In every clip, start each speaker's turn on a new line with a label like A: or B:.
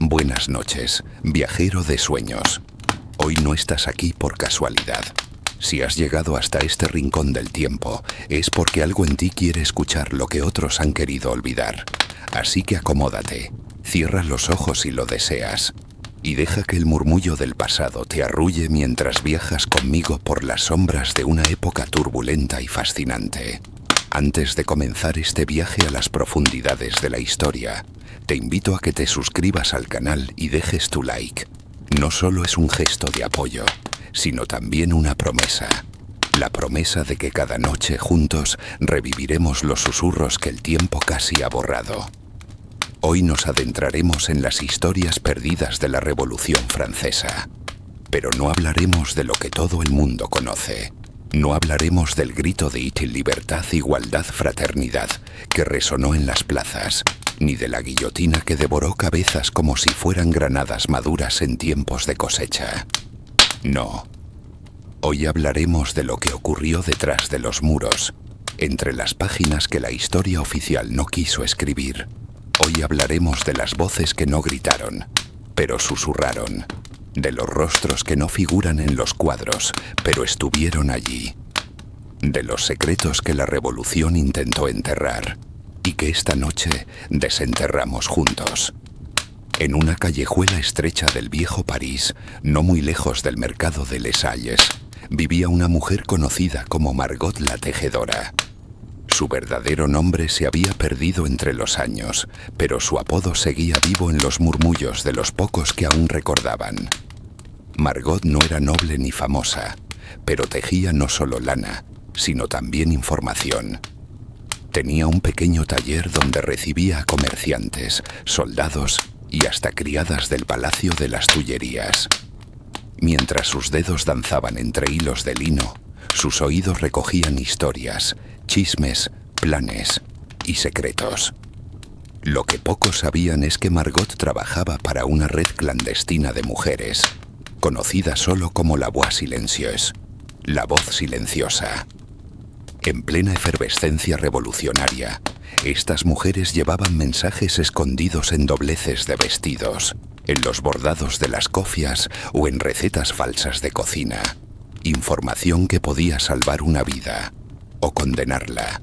A: Buenas noches, viajero de sueños. Hoy no estás aquí por casualidad. Si has llegado hasta este rincón del tiempo, es porque algo en ti quiere escuchar lo que otros han querido olvidar. Así que acomódate, cierra los ojos si lo deseas, y deja que el murmullo del pasado te arrulle mientras viajas conmigo por las sombras de una época turbulenta y fascinante. Antes de comenzar este viaje a las profundidades de la historia, te invito a que te suscribas al canal y dejes tu like. No solo es un gesto de apoyo, sino también una promesa. La promesa de que cada noche juntos reviviremos los susurros que el tiempo casi ha borrado. Hoy nos adentraremos en las historias perdidas de la Revolución Francesa. Pero no hablaremos de lo que todo el mundo conoce. No hablaremos del grito de libertad, igualdad, fraternidad que resonó en las plazas, ni de la guillotina que devoró cabezas como si fueran granadas maduras en tiempos de cosecha. No. Hoy hablaremos de lo que ocurrió detrás de los muros, entre las páginas que la historia oficial no quiso escribir. Hoy hablaremos de las voces que no gritaron, pero susurraron. De los rostros que no figuran en los cuadros, pero estuvieron allí. De los secretos que la revolución intentó enterrar, y que esta noche desenterramos juntos. En una callejuela estrecha del viejo París, no muy lejos del mercado de Les Halles, vivía una mujer conocida como Margot la Tejedora. Su verdadero nombre se había perdido entre los años, pero su apodo seguía vivo en los murmullos de los pocos que aún recordaban. Margot no era noble ni famosa, pero tejía no solo lana, sino también información. Tenía un pequeño taller donde recibía a comerciantes, soldados y hasta criadas del Palacio de las Tullerías. Mientras sus dedos danzaban entre hilos de lino, sus oídos recogían historias, chismes, planes y secretos. Lo que pocos sabían es que Margot trabajaba para una red clandestina de mujeres, conocida solo como la Voix Silencieuse, la voz silenciosa. En plena efervescencia revolucionaria, estas mujeres llevaban mensajes escondidos en dobleces de vestidos, en los bordados de las cofias o en recetas falsas de cocina. Información que podía salvar una vida o condenarla.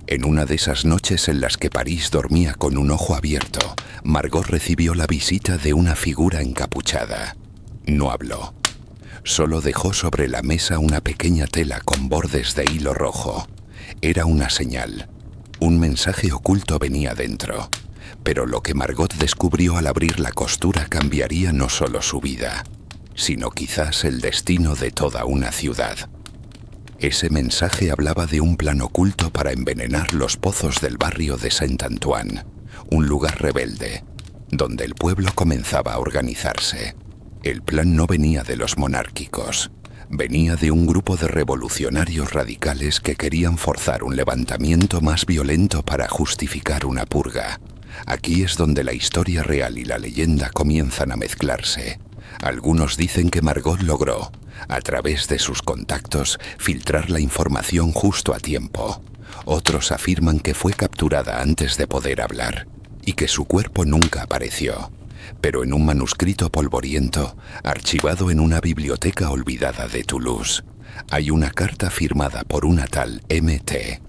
A: En una de esas noches en las que París dormía con un ojo abierto, Margot recibió la visita de una figura encapuchada. No habló. Solo dejó sobre la mesa una pequeña tela con bordes de hilo rojo. Era una señal. Un mensaje oculto venía dentro. Pero lo que Margot descubrió al abrir la costura cambiaría no solo su vida, sino quizás el destino de toda una ciudad. Ese mensaje hablaba de un plan oculto para envenenar los pozos del barrio de Saint-Antoine, un lugar rebelde, donde el pueblo comenzaba a organizarse. El plan no venía de los monárquicos, venía de un grupo de revolucionarios radicales que querían forzar un levantamiento más violento para justificar una purga. Aquí es donde la historia real y la leyenda comienzan a mezclarse. Algunos dicen que Margot logró, a través de sus contactos, filtrar la información justo a tiempo. Otros afirman que fue capturada antes de poder hablar y que su cuerpo nunca apareció. Pero en un manuscrito polvoriento, archivado en una biblioteca olvidada de Toulouse, hay una carta firmada por una tal M.T.,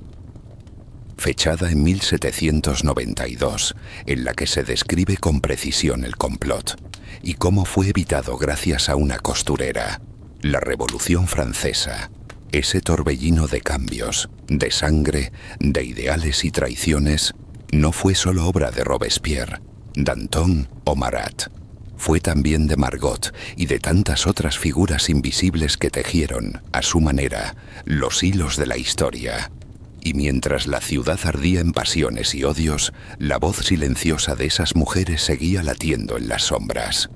A: fechada en 1792, en la que se describe con precisión el complot y cómo fue evitado gracias a una costurera. La Revolución Francesa, ese torbellino de cambios, de sangre, de ideales y traiciones, no fue solo obra de Robespierre, Danton o Marat. Fue también de Margot y de tantas otras figuras invisibles que tejieron, a su manera, los hilos de la historia. Y mientras la ciudad ardía en pasiones y odios, la voz silenciosa de esas mujeres seguía latiendo en las sombras.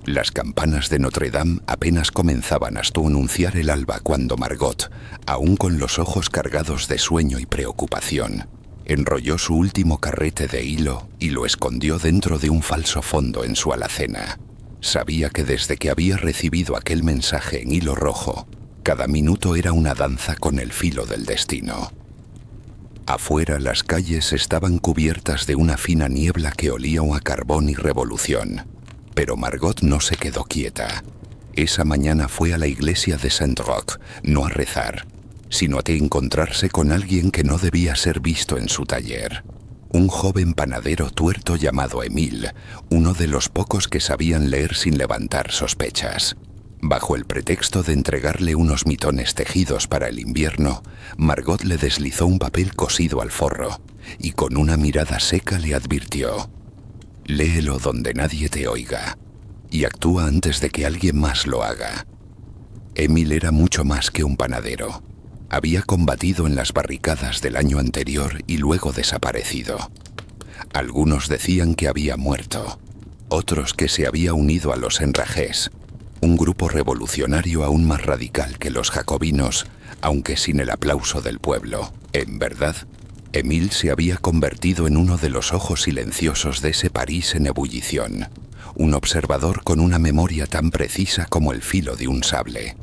A: Las campanas de Notre Dame apenas comenzaban a anunciar el alba cuando Margot, aún con los ojos cargados de sueño y preocupación, enrolló su último carrete de hilo y lo escondió dentro de un falso fondo en su alacena. Sabía que desde que había recibido aquel mensaje en hilo rojo, cada minuto era una danza con el filo del destino. Afuera las calles estaban cubiertas de una fina niebla que olía a carbón y revolución. Pero Margot no se quedó quieta. Esa mañana fue a la iglesia de Saint-Roch, no a rezar, sino a encontrarse con alguien que no debía ser visto en su taller. Un joven panadero tuerto llamado Émile, uno de los pocos que sabían leer sin levantar sospechas. Bajo el pretexto de entregarle unos mitones tejidos para el invierno, Margot le deslizó un papel cosido al forro y con una mirada seca le advirtió: «Léelo donde nadie te oiga y actúa antes de que alguien más lo haga». Émile era mucho más que un panadero. Había combatido en las barricadas del año anterior y luego desaparecido. Algunos decían que había muerto, otros que se había unido a los enragés, un grupo revolucionario aún más radical que los jacobinos, aunque sin el aplauso del pueblo. En verdad, Émile se había convertido en uno de los ojos silenciosos de ese París en ebullición, un observador con una memoria tan precisa como el filo de un sable.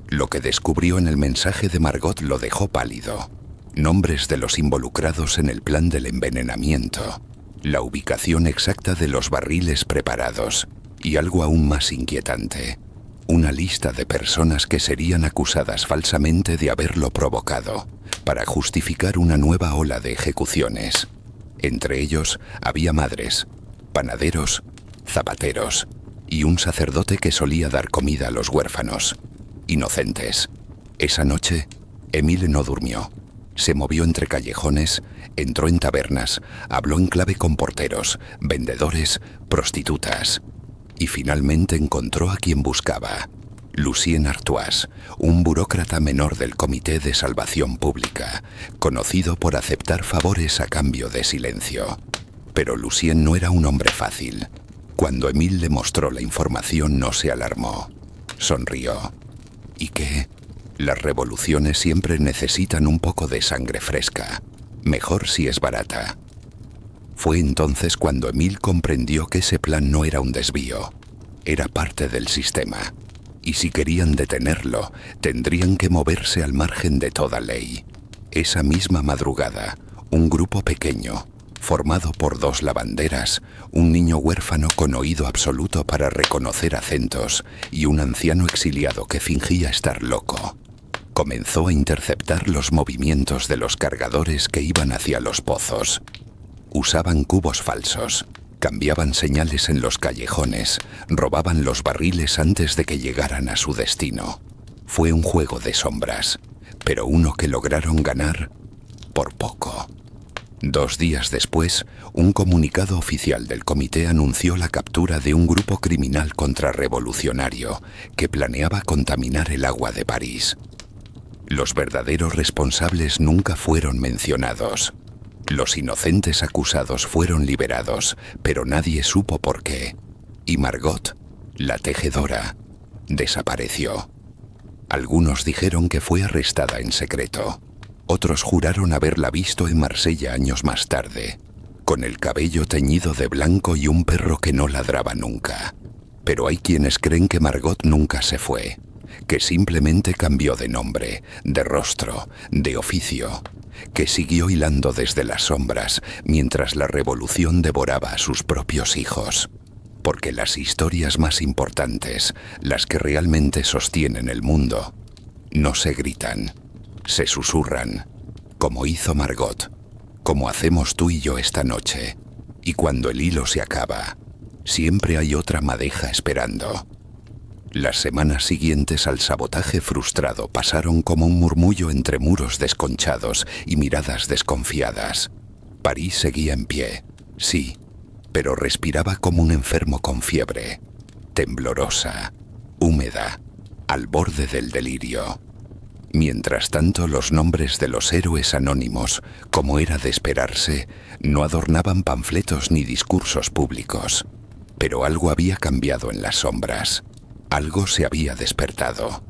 A: Lo que descubrió en el mensaje de Margot lo dejó pálido. Nombres de los involucrados en el plan del envenenamiento, la ubicación exacta de los barriles preparados y algo aún más inquietante, una lista de personas que serían acusadas falsamente de haberlo provocado para justificar una nueva ola de ejecuciones. Entre ellos había madres, panaderos, zapateros y un sacerdote que solía dar comida a los huérfanos. Inocentes. Esa noche, Émile no durmió. Se movió entre callejones, entró en tabernas, habló en clave con porteros, vendedores, prostitutas. Y finalmente encontró a quien buscaba: Lucien Artois, un burócrata menor del Comité de Salvación Pública, conocido por aceptar favores a cambio de silencio. Pero Lucien no era un hombre fácil. Cuando Émile le mostró la información no se alarmó. Sonrió. ¿Y qué? Las revoluciones siempre necesitan un poco de sangre fresca, mejor si es barata. Fue entonces cuando Émile comprendió que ese plan no era un desvío, era parte del sistema, y si querían detenerlo, tendrían que moverse al margen de toda ley. Esa misma madrugada, un grupo pequeño, formado por 2 lavanderas, un niño huérfano con oído absoluto para reconocer acentos y un anciano exiliado que fingía estar loco, comenzó a interceptar los movimientos de los cargadores que iban hacia los pozos. Usaban cubos falsos, cambiaban señales en los callejones, robaban los barriles antes de que llegaran a su destino. Fue un juego de sombras, pero uno que lograron ganar por poco. 2 días después, un comunicado oficial del comité anunció la captura de un grupo criminal contrarrevolucionario que planeaba contaminar el agua de París. Los verdaderos responsables nunca fueron mencionados. Los inocentes acusados fueron liberados, pero nadie supo por qué. Y Margot, la tejedora, desapareció. Algunos dijeron que fue arrestada en secreto. Otros juraron haberla visto en Marsella años más tarde, con el cabello teñido de blanco y un perro que no ladraba nunca. Pero hay quienes creen que Margot nunca se fue, que simplemente cambió de nombre, de rostro, de oficio, que siguió hilando desde las sombras mientras la revolución devoraba a sus propios hijos. Porque las historias más importantes, las que realmente sostienen el mundo, no se gritan, se susurran, como hizo Margot, como hacemos tú y yo esta noche. Y cuando el hilo se acaba, siempre hay otra madeja esperando. Las semanas siguientes al sabotaje frustrado pasaron como un murmullo entre muros desconchados y miradas desconfiadas. París seguía en pie, sí, pero respiraba como un enfermo con fiebre, temblorosa, húmeda, al borde del delirio. Mientras tanto, los nombres de los héroes anónimos, como era de esperarse, no adornaban panfletos ni discursos públicos. Pero algo había cambiado en las sombras. Algo se había despertado.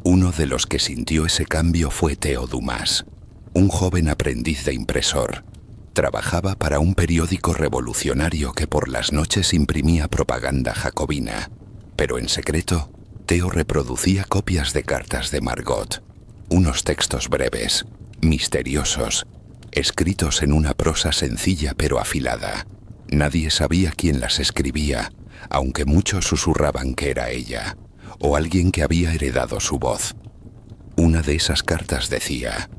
A: Uno de los que sintió ese cambio fue Theo Dumas, un joven aprendiz de impresor. Trabajaba para un periódico revolucionario que por las noches imprimía propaganda jacobina, pero en secreto, Theo reproducía copias de cartas de Margot, unos textos breves, misteriosos, escritos en una prosa sencilla pero afilada. Nadie sabía quién las escribía, aunque muchos susurraban que era ella, o alguien que había heredado su voz. Una de esas cartas decía: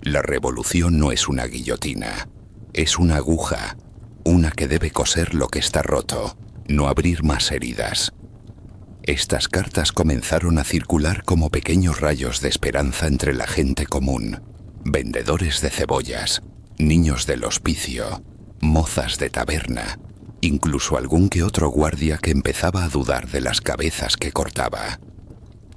A: la revolución no es una guillotina, es una aguja, una que debe coser lo que está roto, no abrir más heridas. Estas cartas comenzaron a circular como pequeños rayos de esperanza entre la gente común, vendedores de cebollas, niños del hospicio, mozas de taberna, incluso algún que otro guardia que empezaba a dudar de las cabezas que cortaba.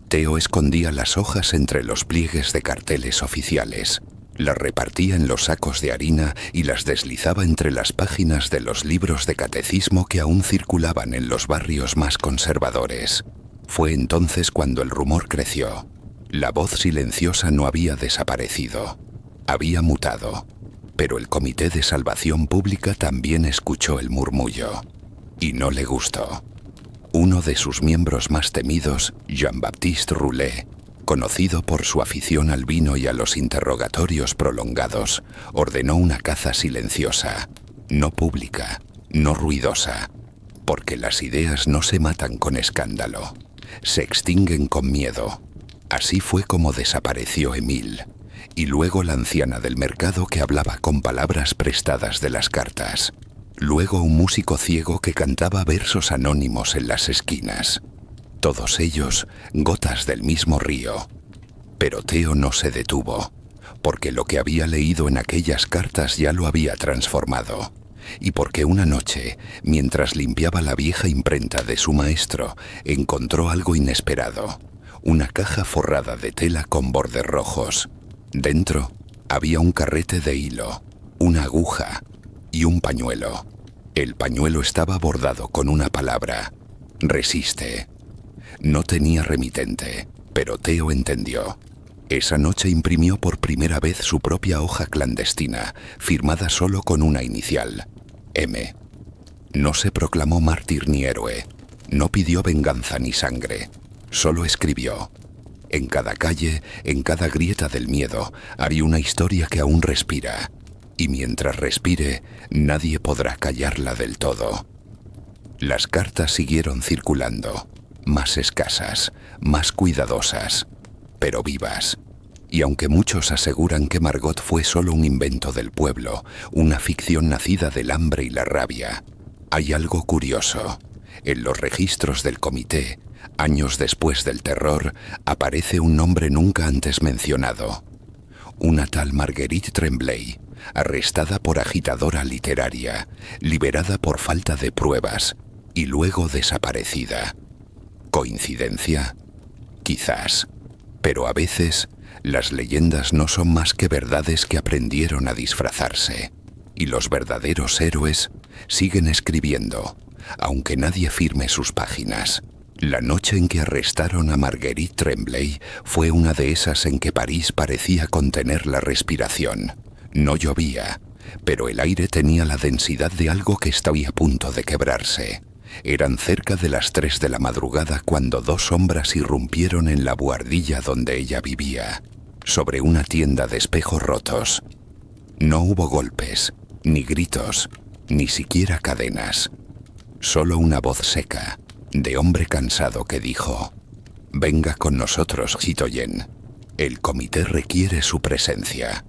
A: Theo escondía las hojas entre los pliegues de carteles oficiales, las repartía en los sacos de harina y las deslizaba entre las páginas de los libros de catecismo que aún circulaban en los barrios más conservadores. Fue entonces cuando el rumor creció. La voz silenciosa no había desaparecido, había mutado, pero el Comité de Salvación Pública también escuchó el murmullo, y no le gustó. Uno de sus miembros más temidos, Jean-Baptiste Roulet, conocido por su afición al vino y a los interrogatorios prolongados, ordenó una caza silenciosa, no pública, no ruidosa, porque las ideas no se matan con escándalo, se extinguen con miedo. Así fue como desapareció Émile, y luego la anciana del mercado que hablaba con palabras prestadas de las cartas. Luego un músico ciego que cantaba versos anónimos en las esquinas. Todos ellos gotas del mismo río. Pero Theo no se detuvo, porque lo que había leído en aquellas cartas ya lo había transformado, y porque una noche, mientras limpiaba la vieja imprenta de su maestro, encontró algo inesperado, una caja forrada de tela con bordes rojos. Dentro había un carrete de hilo, una aguja y un pañuelo. El pañuelo estaba bordado con una palabra: resiste. No tenía remitente, pero Theo entendió. Esa noche imprimió por primera vez su propia hoja clandestina, firmada solo con una inicial: M. No se proclamó mártir ni héroe, no pidió venganza ni sangre, solo escribió: en cada calle, en cada grieta del miedo, hay una historia que aún respira, y mientras respire, nadie podrá callarla del todo. Las cartas siguieron circulando, más escasas, más cuidadosas, pero vivas. Y aunque muchos aseguran que Margot fue solo un invento del pueblo, una ficción nacida del hambre y la rabia, hay algo curioso. En los registros del comité, años después del terror, aparece un nombre nunca antes mencionado. Una tal Marguerite Tremblay, arrestada por agitadora literaria, liberada por falta de pruebas y luego desaparecida. ¿Coincidencia? Quizás. Pero a veces, las leyendas no son más que verdades que aprendieron a disfrazarse. Y los verdaderos héroes siguen escribiendo, aunque nadie firme sus páginas. La noche en que arrestaron a Marguerite Tremblay fue una de esas en que París parecía contener la respiración. No llovía, pero el aire tenía la densidad de algo que estaba a punto de quebrarse. Eran cerca de las 3 de la madrugada cuando dos sombras irrumpieron en la buhardilla donde ella vivía, sobre una tienda de espejos rotos. No hubo golpes, ni gritos, ni siquiera cadenas. Solo una voz seca, de hombre cansado que dijo: «Venga con nosotros, citoyen. El comité requiere su presencia».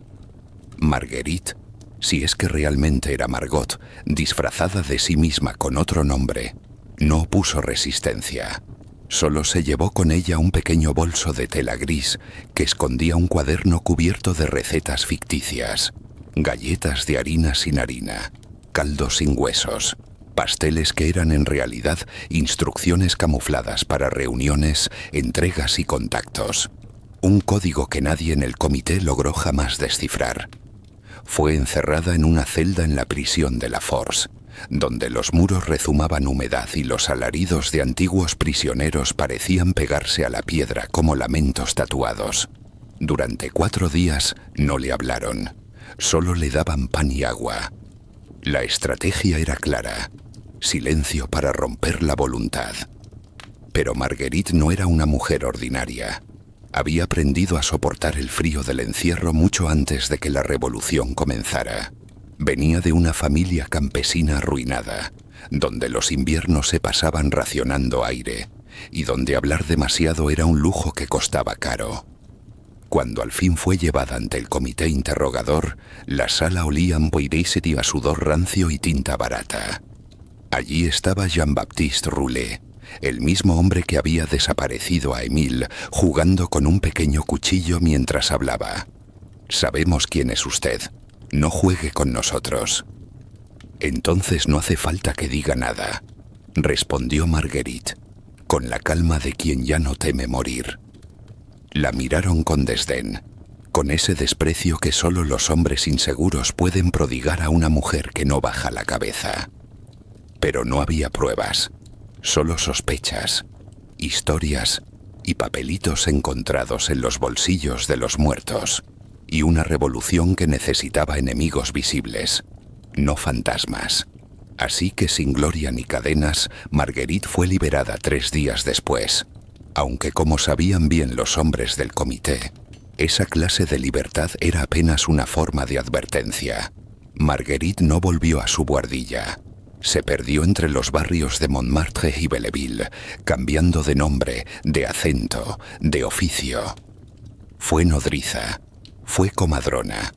A: Marguerite, si es que realmente era Margot, disfrazada de sí misma con otro nombre, no opuso resistencia. Solo se llevó con ella un pequeño bolso de tela gris que escondía un cuaderno cubierto de recetas ficticias, galletas de harina sin harina, caldo sin huesos, pasteles que eran en realidad instrucciones camufladas para reuniones, entregas y contactos. Un código que nadie en el comité logró jamás descifrar. Fue encerrada en una celda en la prisión de la Force, donde los muros rezumaban humedad y los alaridos de antiguos prisioneros parecían pegarse a la piedra como lamentos tatuados. Durante 4 días no le hablaron, solo le daban pan y agua. La estrategia era clara: silencio para romper la voluntad. Pero Marguerite no era una mujer ordinaria. Había aprendido a soportar el frío del encierro mucho antes de que la revolución comenzara. Venía de una familia campesina arruinada, donde los inviernos se pasaban racionando aire y donde hablar demasiado era un lujo que costaba caro. Cuando al fin fue llevada ante el comité interrogador, la sala olía empoiréssity a sudor rancio y tinta barata. Allí estaba Jean-Baptiste Roulet, el mismo hombre que había desaparecido a Émile jugando con un pequeño cuchillo mientras hablaba. «Sabemos quién es usted. No juegue con nosotros». «Entonces no hace falta que diga nada», respondió Marguerite, con la calma de quien ya no teme morir. La miraron con desdén, con ese desprecio que solo los hombres inseguros pueden prodigar a una mujer que no baja la cabeza. Pero no había pruebas, solo sospechas, historias y papelitos encontrados en los bolsillos de los muertos, y una revolución que necesitaba enemigos visibles, no fantasmas. Así que sin gloria ni cadenas, Marguerite fue liberada 3 días después, aunque como sabían bien los hombres del comité, esa clase de libertad era apenas una forma de advertencia. Marguerite no volvió a su buhardilla. Se perdió entre los barrios de Montmartre y Belleville, cambiando de nombre, de acento, de oficio. Fue nodriza, fue comadrona,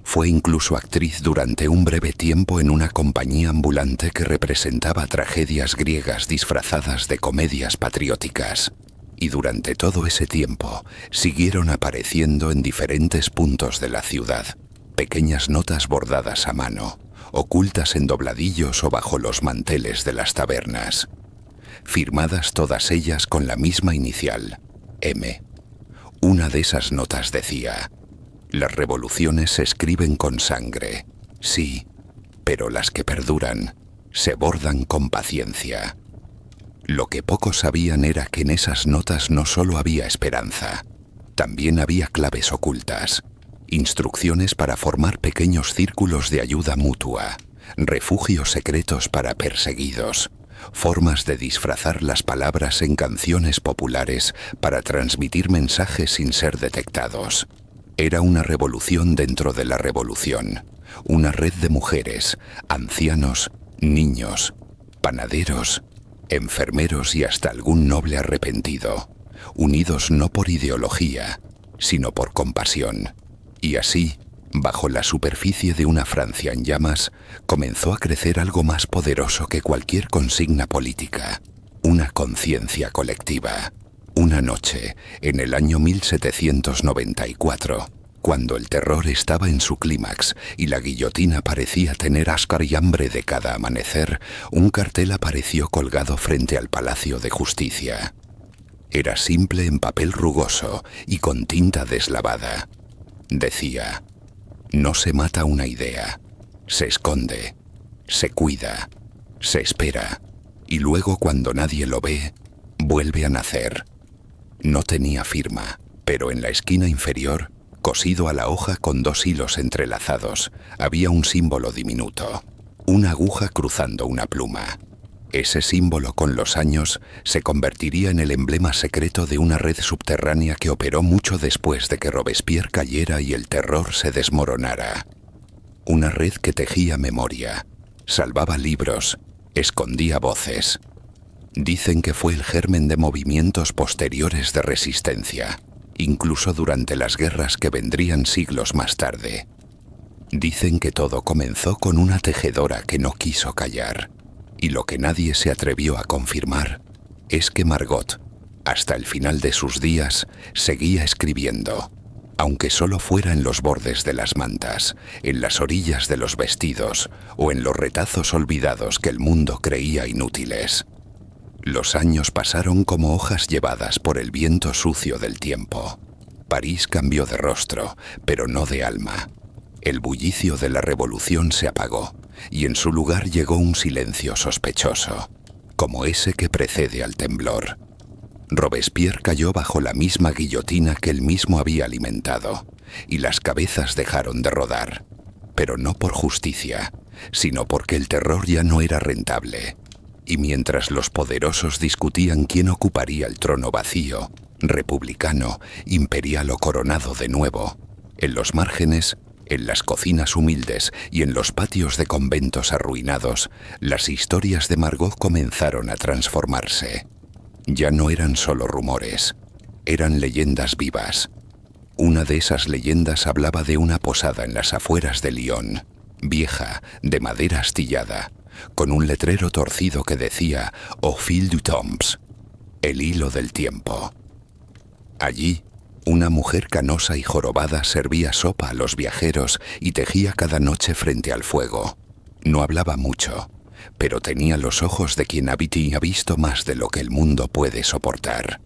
A: fue incluso actriz durante un breve tiempo en una compañía ambulante que representaba tragedias griegas disfrazadas de comedias patrióticas. Y durante todo ese tiempo siguieron apareciendo en diferentes puntos de la ciudad pequeñas notas bordadas a mano, ocultas en dobladillos o bajo los manteles de las tabernas, firmadas todas ellas con la misma inicial, M. Una de esas notas decía: «Las revoluciones se escriben con sangre, sí, pero las que perduran se bordan con paciencia». Lo que pocos sabían era que en esas notas no solo había esperanza, también había claves ocultas, instrucciones para formar pequeños círculos de ayuda mutua, refugios secretos para perseguidos, formas de disfrazar las palabras en canciones populares para transmitir mensajes sin ser detectados. Era una revolución dentro de la revolución, una red de mujeres, ancianos, niños, panaderos, enfermeros y hasta algún noble arrepentido, unidos no por ideología, sino por compasión. Y así, bajo la superficie de una Francia en llamas, comenzó a crecer algo más poderoso que cualquier consigna política, una conciencia colectiva. Una noche, en el año 1794, cuando el terror estaba en su clímax y la guillotina parecía tener ascar y hambre de cada amanecer, un cartel apareció colgado frente al Palacio de Justicia. Era simple en papel rugoso y con tinta deslavada. Decía: «No se mata una idea, se esconde, se cuida, se espera, y luego cuando nadie lo ve, vuelve a nacer». No tenía firma, pero en la esquina inferior, cosido a la hoja con 2 hilos entrelazados, había un símbolo diminuto, una aguja cruzando una pluma. Ese símbolo con los años se convertiría en el emblema secreto de una red subterránea que operó mucho después de que Robespierre cayera y el terror se desmoronara. Una red que tejía memoria, salvaba libros, escondía voces. Dicen que fue el germen de movimientos posteriores de resistencia, incluso durante las guerras que vendrían siglos más tarde. Dicen que todo comenzó con una tejedora que no quiso callar, y lo que nadie se atrevió a confirmar es que Margot, hasta el final de sus días, seguía escribiendo, aunque solo fuera en los bordes de las mantas, en las orillas de los vestidos o en los retazos olvidados que el mundo creía inútiles. Los años pasaron como hojas llevadas por el viento sucio del tiempo. París cambió de rostro, pero no de alma. El bullicio de la revolución se apagó, y en su lugar llegó un silencio sospechoso, como ese que precede al temblor. Robespierre cayó bajo la misma guillotina que él mismo había alimentado, y las cabezas dejaron de rodar, pero no por justicia, sino porque el terror ya no era rentable. Y mientras los poderosos discutían quién ocuparía el trono vacío, republicano, imperial o coronado de nuevo, en los márgenes, En las cocinas humildes y en los patios de conventos arruinados, las historias de Margot comenzaron a transformarse. Ya no eran solo rumores, eran leyendas vivas. Una de esas leyendas hablaba de una posada en las afueras de Lyon, vieja, de madera astillada, con un letrero torcido que decía «Au fil du temps», el hilo del tiempo. Allí, una mujer canosa y jorobada servía sopa a los viajeros y tejía cada noche frente al fuego. No hablaba mucho, pero tenía los ojos de quien había visto más de lo que el mundo puede soportar.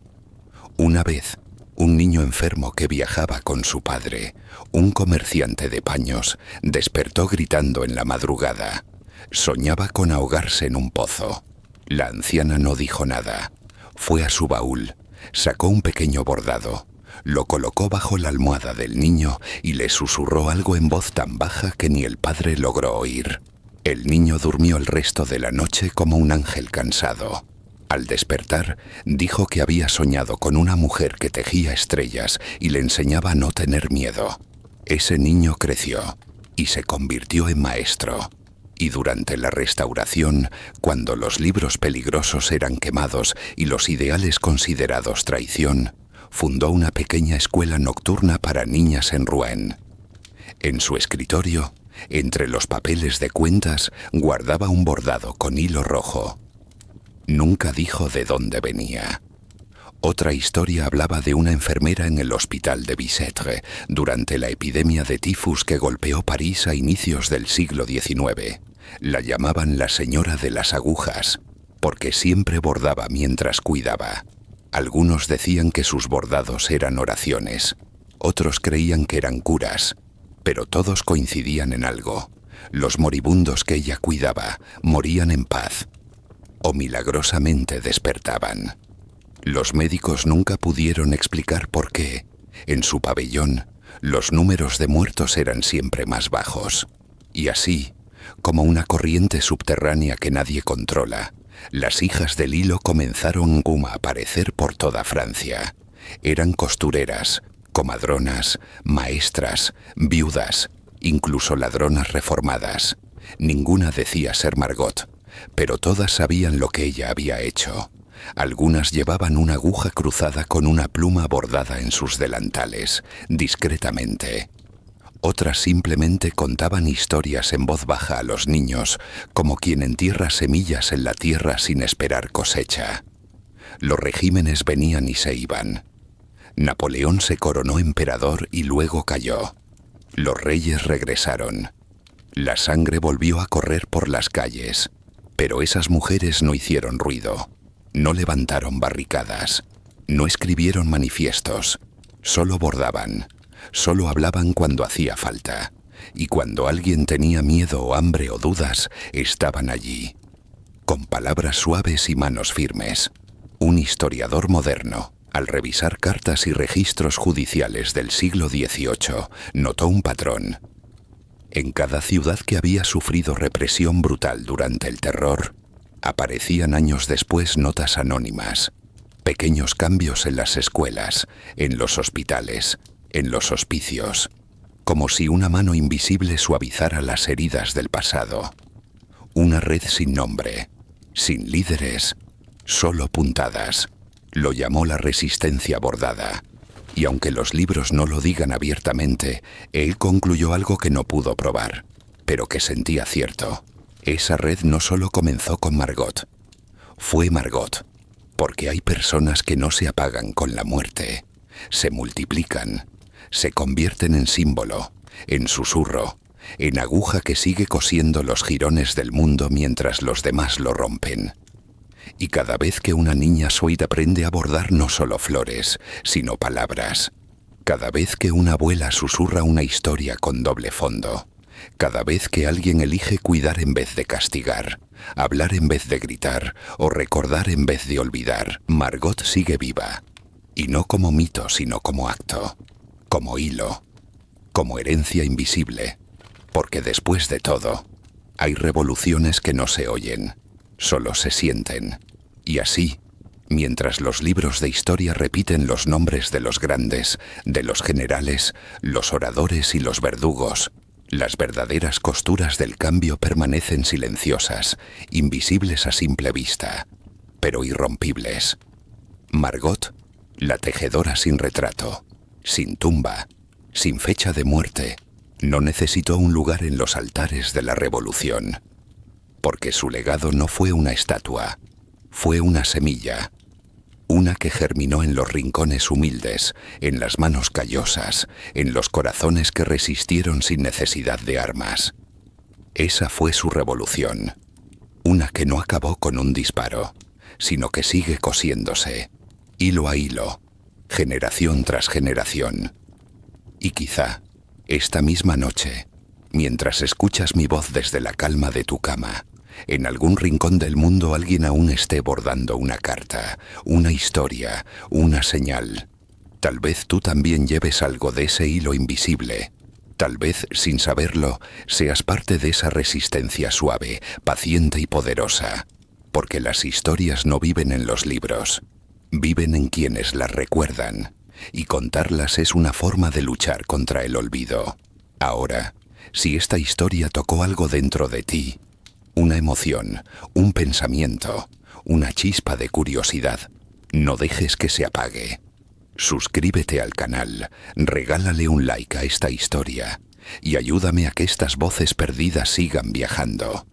A: Una vez, un niño enfermo que viajaba con su padre, un comerciante de paños, despertó gritando en la madrugada. Soñaba con ahogarse en un pozo. La anciana no dijo nada. Fue a su baúl, sacó un pequeño bordado, lo colocó bajo la almohada del niño y le susurró algo en voz tan baja que ni el padre logró oír. El niño durmió el resto de la noche como un ángel cansado. Al despertar, dijo que había soñado con una mujer que tejía estrellas y le enseñaba a no tener miedo. Ese niño creció y se convirtió en maestro. Y durante la Restauración, cuando los libros peligrosos eran quemados y los ideales considerados traición, fundó una pequeña escuela nocturna para niñas en Rouen. En su escritorio, entre los papeles de cuentas, guardaba un bordado con hilo rojo. Nunca dijo de dónde venía. Otra historia hablaba de una enfermera en el hospital de Bicêtre durante la epidemia de tifus que golpeó París a inicios del siglo XIX. La llamaban la señora de las agujas, porque siempre bordaba mientras cuidaba. Algunos decían que sus bordados eran oraciones, otros creían que eran curas, pero todos coincidían en algo. Los moribundos que ella cuidaba morían en paz, o milagrosamente despertaban. Los médicos nunca pudieron explicar por qué, en su pabellón, los números de muertos eran siempre más bajos. Y así, como una corriente subterránea que nadie controla, las hijas del hilo comenzaron a aparecer por toda Francia. Eran costureras, comadronas, maestras, viudas, incluso ladronas reformadas. Ninguna decía ser Margot, pero todas sabían lo que ella había hecho. Algunas llevaban una aguja cruzada con una pluma bordada en sus delantales, discretamente. Otras simplemente contaban historias en voz baja a los niños, como quien entierra semillas en la tierra sin esperar cosecha. Los regímenes venían y se iban. Napoleón se coronó emperador y luego cayó. Los reyes regresaron. La sangre volvió a correr por las calles, pero esas mujeres no hicieron ruido. No levantaron barricadas, no escribieron manifiestos, solo bordaban, solo hablaban cuando hacía falta, y cuando alguien tenía miedo o hambre o dudas, estaban allí, con palabras suaves y manos firmes. Un historiador moderno, al revisar cartas y registros judiciales del siglo XVIII, notó un patrón. En cada ciudad que había sufrido represión brutal durante el terror, aparecían años después notas anónimas, pequeños cambios en las escuelas, en los hospitales, en los hospicios, como si una mano invisible suavizara las heridas del pasado. Una red sin nombre, sin líderes, solo puntadas. Lo llamó la resistencia bordada. Y aunque los libros no lo digan abiertamente, él concluyó algo que no pudo probar, pero que sentía cierto. Esa red no solo comenzó con Margot, fue Margot, porque hay personas que no se apagan con la muerte, se multiplican, se convierten en símbolo, en susurro, en aguja que sigue cosiendo los jirones del mundo mientras los demás lo rompen. Y cada vez que una niña sueida aprende a bordar no solo flores, sino palabras, cada vez que una abuela susurra una historia con doble fondo, cada vez que alguien elige cuidar en vez de castigar, hablar en vez de gritar o recordar en vez de olvidar, Margot sigue viva. Y no como mito, sino como acto, como hilo, como herencia invisible. Porque después de todo, hay revoluciones que no se oyen, solo se sienten. Y así, Mientras los libros de historia repiten los nombres de los grandes, de los generales, los oradores y los verdugos, las verdaderas costuras del cambio permanecen silenciosas, invisibles a simple vista, pero irrompibles. Margot, la tejedora sin retrato, sin tumba, sin fecha de muerte, no necesitó un lugar en los altares de la revolución, porque su legado no fue una estatua, fue una semilla, una que germinó en los rincones humildes, en las manos callosas, en los corazones que resistieron sin necesidad de armas. Esa fue su revolución, una que no acabó con un disparo, sino que sigue cosiéndose, hilo a hilo, generación tras generación. Y quizá, esta misma noche, mientras escuchas mi voz desde la calma de tu cama, en algún rincón del mundo alguien aún esté bordando una carta, una historia, una señal. Tal vez tú también lleves algo de ese hilo invisible. Tal vez, sin saberlo, seas parte de esa resistencia suave, paciente y poderosa. Porque las historias no viven en los libros, viven en quienes las recuerdan. Y contarlas es una forma de luchar contra el olvido. Ahora, si esta historia tocó algo dentro de ti, una emoción, un pensamiento, una chispa de curiosidad, no dejes que se apague. Suscríbete al canal, regálale un like a esta historia y ayúdame a que estas voces perdidas sigan viajando.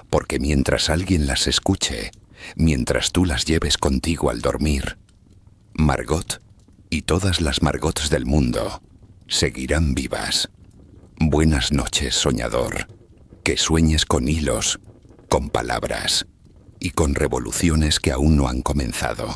A: Porque mientras alguien las escuche, mientras tú las lleves contigo al dormir, Margot y todas las Margots del mundo seguirán vivas. Buenas noches, soñador. Que sueñes con hilos, con palabras y con revoluciones que aún no han comenzado.